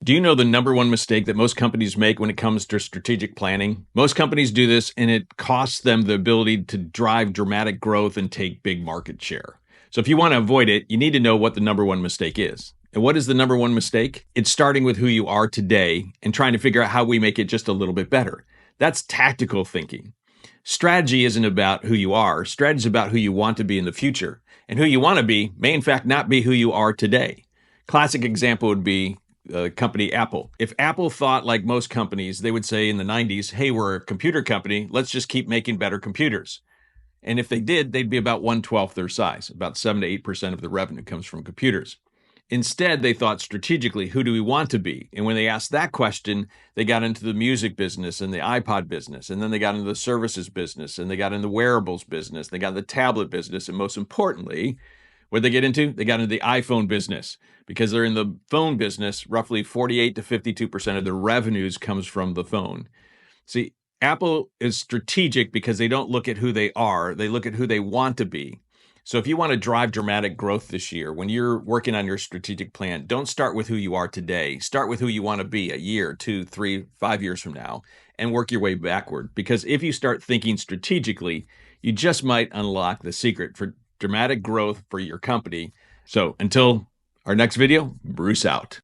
Do you know the number one mistake that most companies make when it comes to strategic planning? Most companies do this and it costs them the ability to drive dramatic growth and take big market share. So if you want to avoid it, you need to know what the number one mistake is. And what is the number one mistake? It's starting with who you are today and trying to figure out how we make it just a little bit better. That's tactical thinking. Strategy isn't about who you are. Strategy is about who you want to be in the future. And who you want to be may in fact not be who you are today. Classic example would be company Apple. If Apple thought like most companies, they would say in the 90s, hey, we're a computer company. Let's just keep making better computers. And if they did, they'd be about 1/12 their size. About 7 to 8% of the revenue comes from computers. Instead, they thought strategically, who do we want to be? And when they asked that question, they got into the music business and the iPod business. And then they got into the services business and they got into the wearables business. They got into the tablet business. And most importantly, what did they get into? They got into the iPhone business because they're in the phone business. Roughly 48 to 52% of the revenues comes from the phone. See, Apple is strategic because they don't look at who they are. They look at who they want to be. So if you want to drive dramatic growth this year, when you're working on your strategic plan, don't start with who you are today. Start with who you want to be a year, 2, 3, 5 years from now, and work your way backward. Because if you start thinking strategically, you just might unlock the secret for dramatic growth for your company. So until our next video, Bruce out.